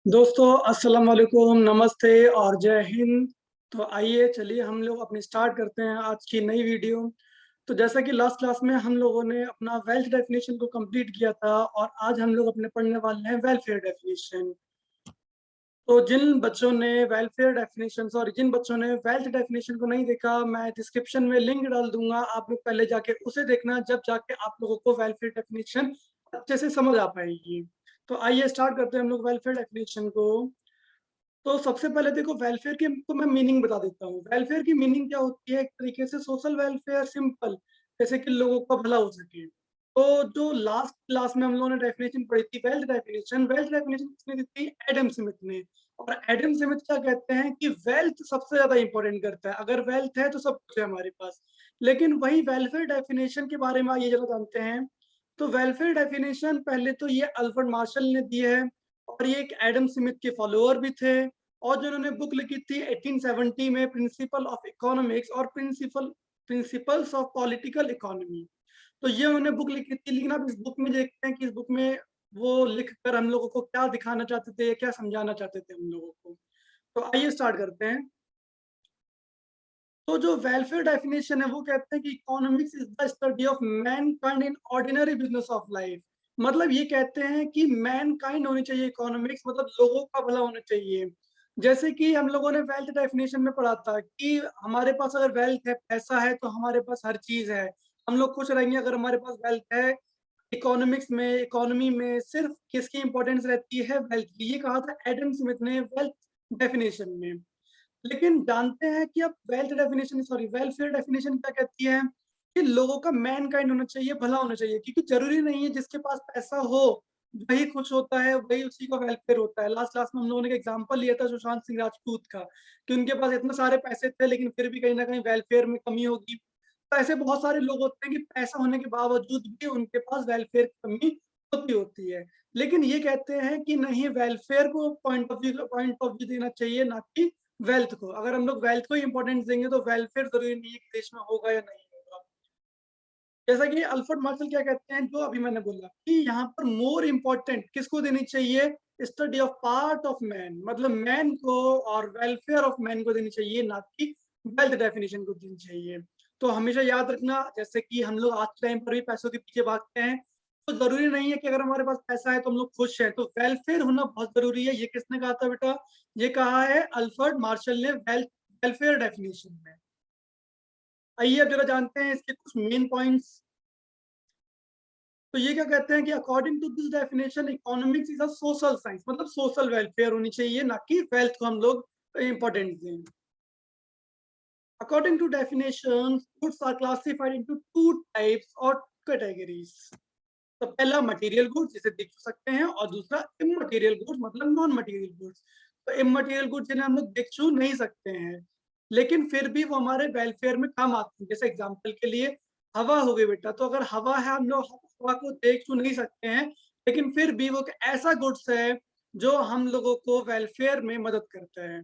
दोस्तों अस्सलाम वालेकुम, नमस्ते और जय हिंद। तो आइए चलिए हम लोग अपनी स्टार्ट करते हैं आज की नई वीडियो। तो जैसा कि लास्ट क्लास में हम लोगों ने अपना वेल्थ डेफिनेशन को कंप्लीट किया था और आज हम लोग अपने पढ़ने वाले हैं वेलफेयर डेफिनेशन। तो जिन बच्चों ने वेलफेयर डेफिनेशन जिन बच्चों ने वेल्थ डेफिनेशन को नहीं देखा, मैं डिस्क्रिप्शन में लिंक डाल दूंगा, आप लोग पहले जाके उसे देखना, जब जाके आप लोगों को वेलफेयर डेफिनेशन अच्छे से समझ आ पाएगी। तो आइए स्टार्ट करते हैं हम लोग वेलफेयर डेफिनेशन को। तो सबसे पहले देखो वेलफेयर की तो मैं मीनिंग बता देता हूँ। वेलफेयर की मीनिंग क्या होती है, एक तरीके से सोशल वेलफेयर, सिंपल, जैसे कि लोगों का भला हो सके। तो जो लास्ट क्लास में हम लोगों ने डेफिनेशन पढ़ी थी, वेल्थ डेफिनेशन किसने दी थी? एडम स्मिथ ने। और एडम स्मिथ क्या कहते हैं कि वेल्थ सबसे ज्यादा इंपॉर्टेंट करता है, अगर वेल्थ है तो सब कुछ है हमारे पास। लेकिन वही वेलफेयर डेफिनेशन के बारे में ये जरा जानते हैं। तो वेलफेयर डेफिनेशन पहले तो ये अल्फ्रेड मार्शल ने दी है, और ये एक एडम स्मिथ के फॉलोअर भी थे। और जो उन्होंने बुक लिखी थी 1870 में, प्रिंसिपल ऑफ इकोनॉमिक्स और प्रिंसिपल्स ऑफ पॉलिटिकल इकोनॉमी। तो ये उन्होंने बुक लिखी थी। लेकिन आप इस बुक में देखते हैं कि इस बुक में वो लिख कर हम लोगों को क्या दिखाना चाहते थे, क्या समझाना चाहते थे हम लोगों को। तो आइए स्टार्ट करते हैं। तो जो वेलफेयर डेफिनेशन है वो कहते हैं कि economics is the study of Mankind in ordinary business of life. मतलब ये कहते हैं कि मैनकाइंड होनी चाहिए इकोनॉमिक्स, मतलब लोगों का भला होना चाहिए। जैसे कि हम लोगों ने वेल्थ डेफिनेशन में पढ़ा था कि हमारे पास अगर वेल्थ है, पैसा है, तो हमारे पास हर चीज है। हम लोग खुश रहेंगे अगर हमारे पास वेल्थ है। इकोनॉमिक्स में, इकोनॉमी में सिर्फ किसकी इंपॉर्टेंस रहती है? वेल्थ की। ये कहा था एडम स्मिथ ने वेल्थ डेफिनेशन में। लेकिन जानते हैं कि अब वेलफेयर डेफिनेशन क्या कहती है? कि लोगों का मैन काइंड होना चाहिए, भला होना चाहिए। क्योंकि जरूरी नहीं है जिसके पास पैसा हो वही खुश होता है, वही उसी का वेलफेयर होता है। लास्ट क्लास में हम लोगों ने एक एग्जांपल लिया था सुशांत सिंह राजपूत का, कि उनके पास इतने सारे पैसे थे लेकिन फिर भी कहीं ना कहीं वेलफेयर में कमी होगी। तो ऐसे बहुत सारे लोग होते हैं कि पैसा होने के बावजूद भी उनके पास वेलफेयर की कमी होती है। लेकिन ये कहते हैं कि नहीं, वेलफेयर को पॉइंट ऑफ व्यू देना चाहिए, ना कि वेल्थ को। अगर हम लोग वेल्थ को इंपॉर्टेंस देंगे तो वेलफेयर जरूरी नहीं है कि देश में होगा या नहीं होगा। जैसा कि अल्फ्रेड मार्शल क्या कहते हैं, जो अभी मैंने बोला कि यहाँ पर मोर इम्पोर्टेंट किसको देनी चाहिए? Study of part of man, मतलब मैन को और वेलफेयर ऑफ मैन को देनी चाहिए, ना कि वेल्थ डेफिनेशन को देनी चाहिए। तो हमेशा याद रखना, जैसे कि हम लोग आज के टाइम पर भी पैसों के पीछे भागते हैं, तो जरूरी नहीं है कि अगर हमारे पास पैसा है तो हम लोग खुश हैं। तो वेलफेयर होना बहुत जरूरी है। ये किसने कहा था बेटा? ये कहा है अल्फ्रेड मार्शल ने वेलफेयर डेफिनेशन में। आइए अब जरा जानते हैं इसके कुछ मेन पॉइंट्स। तो ये क्या कहते हैं कि according to this definition economics is a social science, मतलब सोशल वेलफेयर होनी चाहिए, ना कि वेल्थ को हम लोग इंपॉर्टेंस दें। According to definition, goods are classified into two types और कैटेगरीज। तो पहला मटेरियल गुड्स, जिसे देख सकते हैं, और दूसरा इमटेरियल गुड्स, मतलब नॉन मटेरियल गुड्स। तो इमटेरियल गुड्स जिन्हें हम लोग देख छू नहीं सकते हैं, लेकिन फिर भी वो हमारे वेलफेयर में काम आते हैं। जैसे एग्जांपल के लिए हवा हो गई बेटा, तो अगर हवा है, हम लोग हवा को देख छू नहीं सकते हैं, लेकिन फिर भी वो एक ऐसा गुड्स है जो हम लोगों को वेलफेयर में मदद करता है।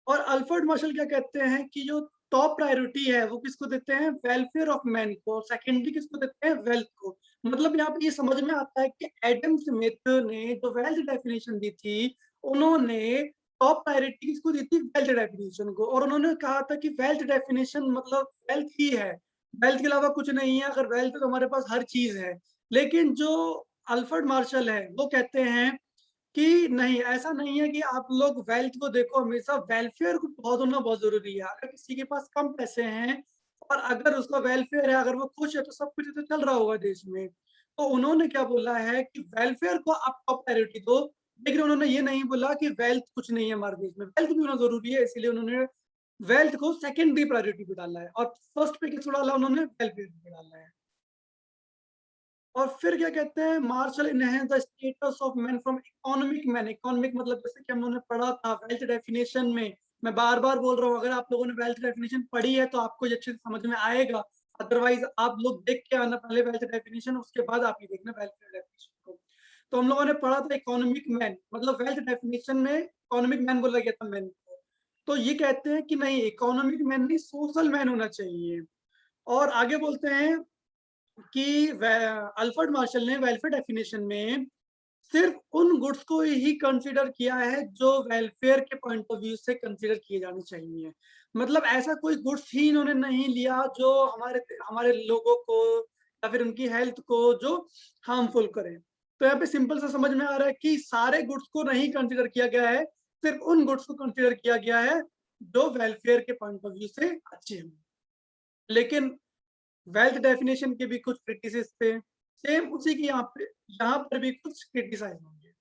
और अल्फ्रेड मार्शल क्या कहते हैं कि जो टॉप प्रायोरिटी है वो किसको देते हैं? वेलफेयर ऑफ मैन को। सेकेंडरी किसको देते हैं? वेल्थ को। मतलब यहाँ पे ये समझ में आता है कि एडम स्मिथ ने जो वेल्थ डेफिनेशन दी थी, उन्होंने टॉप प्रायोरिटी किसको दी थी? वेल्थ डेफिनेशन को। और उन्होंने कहा था कि वेल्थ डेफिनेशन मतलब वेल्थ ही है, वेल्थ के अलावा कुछ नहीं है। अगर वेल्थ है तो हमारे पास हर चीज है। लेकिन जो अल्फ्रेड मार्शल है वो कहते हैं कि नहीं, ऐसा नहीं है कि आप लोग वेल्थ को देखो, हमेशा वेलफेयर को बहुत होना बहुत जरूरी है। अगर किसी के पास कम पैसे हैं और अगर उसका वेलफेयर है, अगर वो खुश है, तो सब कुछ तो चल रहा होगा देश में। तो उन्होंने क्या बोला है कि वेलफेयर को आप टॉप प्रायोरिटी दो। लेकिन उन्होंने ये नहीं बोला कि वेल्थ कुछ नहीं है हमारे देश में, वेल्थ भी होना जरूरी है। इसलिए उन्होंने वेल्थ को सेकेंडरी प्रायोरिटी पे डाला है, और फर्स्ट पे किसको डाला? उन्होंने वेलफेयर पे डाला है। और फिर क्या कहते हैं? Marshall enhance the status of man from economic man. Economic मतलब जैसे कि हम लोगों ने पढ़ा था वेल्थ डेफिनेशन में, मैं बार बार बोल रहा हूँ, अगर आप लोगों ने वेल्थ डेफिनेशन पढ़ी है तो आपको ये अच्छे से समझ में आएगा। अदरवाइज आप लोग देख के आना पहले वेल्थ डेफिनेशन, उसके बाद आप ये देखना वेल्थ डेफिनेशन को। तो हम लोगों ने पढ़ा था इकोनॉमिक मैन, मतलब वेल्थ डेफिनेशन में इकोनॉमिक मैन बोला गया था मैन को। तो ये कहते हैं कि नहीं, इकोनॉमिक मैन नहीं, सोशल मैन होना चाहिए। और आगे बोलते हैं कि अल्फ्रेड मार्शल ने वेलफेयर डेफिनेशन में सिर्फ उन गुड्स को ही कंसीडर किया है जो वेलफेयर के पॉइंट ऑफ व्यू से कंसीडर किए जाने चाहिए। मतलब ऐसा कोई गुड्स ही इन्होंने नहीं लिया जो हमारे हमारे लोगों को या फिर उनकी हेल्थ को जो हार्मफुल करे। तो यहाँ पे सिंपल सा समझ में आ रहा है कि सारे गुड्स को नहीं कंसीडर किया गया है, सिर्फ उन गुड्स को कंसीडर किया गया है जो वेलफेयर के पॉइंट ऑफ व्यू से अच्छे हों। लेकिन वेल्थ डेफिनेशन के भी कुछ क्रिटिसिज्म थे, सेम उसी की यहाँ पर भी कुछ क्रिटिसाइज होंगे।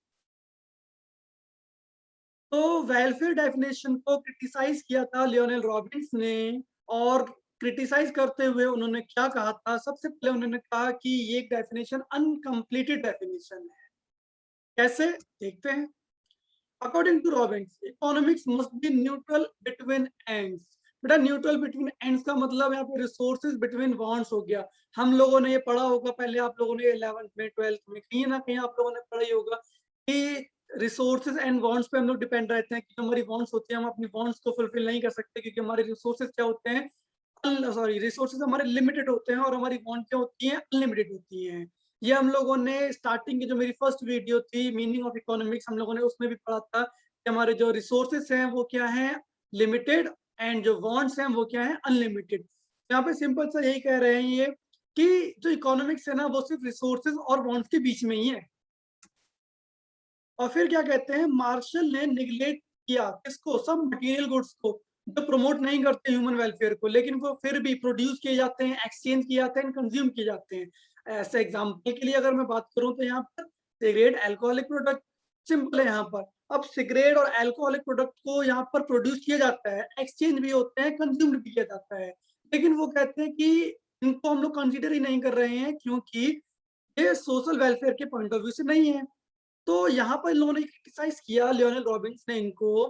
तो वेलफेयर डेफिनेशन को क्रिटिसाइज किया था लियोनेल रॉबिन्स ने, और क्रिटिसाइज करते हुए उन्होंने क्या कहा था, सबसे पहले उन्होंने कहा कि ये डेफिनेशन अनकम्प्लीटेड डेफिनेशन है। कैसे, देखते हैं। According to Robbins, economics must be neutral between ends. बेटा न्यूट्रल बिटवीन एंड्स का मतलब यहाँ पे रिसोर्सेज बिटवीन वांट्स हो गया। हम लोगों ने ये पढ़ा होगा, पहले आप लोगों ने 11th में 12th में कहीं ना कहीं आप लोगों ने पढ़ा ही होगा कि रिसोर्सेज एंड वांट्स पे हम लोग डिपेंड रहते हैं, कि हमारी वांट्स होती है, हम अपनी वांट्स को फुलफिल नहीं कर सकते क्योंकि हमारे रिसोर्सेज क्या होते हैं, सॉरी, रिसोर्सेज हमारे लिमिटेड होते हैं और हमारी वांट क्या होती है, अनलिमिटेड होती हैं। ये हम लोगों ने स्टार्टिंग की जो मेरी फर्स्ट वीडियो थी मीनिंग ऑफ इकोनॉमिक्स, हम लोगों ने उसमें भी पढ़ा था कि हमारे जो रिसोर्सेज हैं वो क्या हैं, लिमिटेड, एंड जो वांट्स हैं वो क्या है, अनलिमिटेड। यहाँ पे सिंपल सा यही कह रहे हैं ये कि जो इकोनॉमिक्स है ना वो सिर्फ रिसोर्सेज और वांट्स के बीच में ही है। और फिर क्या कहते हैं, मार्शल ने निगलेक्ट किया किसको, सब मटेरियल गुड्स को जो प्रमोट नहीं करते ह्यूमन वेलफेयर को, लेकिन वो फिर भी प्रोड्यूस किए जाते हैं, एक्सचेंज किए जाते हैं, कंज्यूम किए जाते हैं। ऐसे एग्जांपल के लिए अगर मैं बात करूं तो यहाँ पर सिगरेट, अल्कोहलिक प्रोडक्ट, सिंपल है यहाँ पर। अब सिगरेट और अल्कोहलिक प्रोडक्ट को यहाँ पर प्रोड्यूस किया जाता है, एक्सचेंज भी होते हैं, कंज्यूम भी किया जाता है, लेकिन वो कहते हैं कि इनको हम लोग कंसिडर ही नहीं कर रहे हैं क्योंकि ये सोशल वेलफेयर के पॉइंट ऑफ व्यू से नहीं है। तो यहाँ पर इन लोगों ने क्रिटिसाइज किया, लियोनेल रॉबिन्स ने इनको,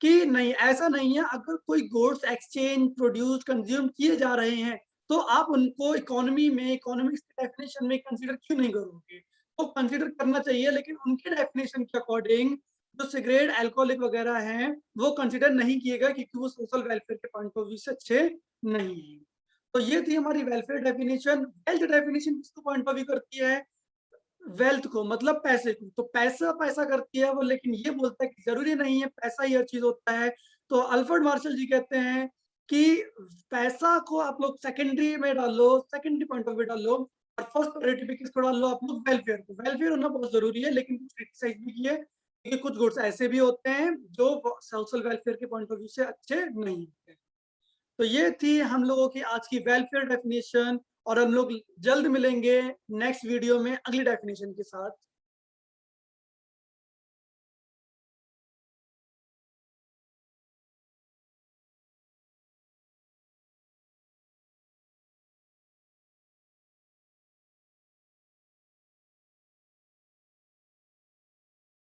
कि नहीं ऐसा नहीं है, अगर कोई गुड्स एक्सचेंज, प्रोड्यूस, कंज्यूम किए जा रहे हैं तो आप उनको इकोनॉमी में, इकोनॉमिक्स की डेफिनेशन में कंसीडर क्यों नहीं करोगे? तो कंसीडर करना चाहिए, लेकिन उनके डेफिनेशन के अकॉर्डिंग जो सिगरेट, अल्कोहलिक वगैरह हैं वो कंसीडर नहीं किएगा क्योंकि वो सोशल वेलफेयर के पॉइंट ऑफ व्यू से अच्छे नहीं है। तो ये थी हमारी वेलफेयर डेफिनेशन। वेल्थ डेफिनेशन किसको पॉइंट ऑफ व्यू करती है, वेल्थ को, मतलब पैसे को। तो पैसा पैसा करती है वो, लेकिन ये बोलता है कि जरूरी नहीं है पैसा ही हर चीज होता है। तो अल्फ्रेड मार्शल जी कहते हैं कि पैसा को आप लोग सेकेंडरी में डालो, सेकेंडरी पॉइंट ऑफ व्यू डालो, और फर्स्ट प्रायोरिटी पे किसको डाल लो, आप लोग वेलफेयर को। वेलफेयर होना बहुत जरूरी है, लेकिन कुछ क्रिटिसाइज भी किए कि कुछ गुड्स ऐसे भी होते हैं जो सोशल वेलफेयर के पॉइंट ऑफ व्यू से अच्छे नहीं होते। तो ये थी हम लोगों की आज की वेलफेयर डेफिनेशन, और हम लोग जल्द मिलेंगे नेक्स्ट वीडियो में अगली डेफिनेशन के साथ।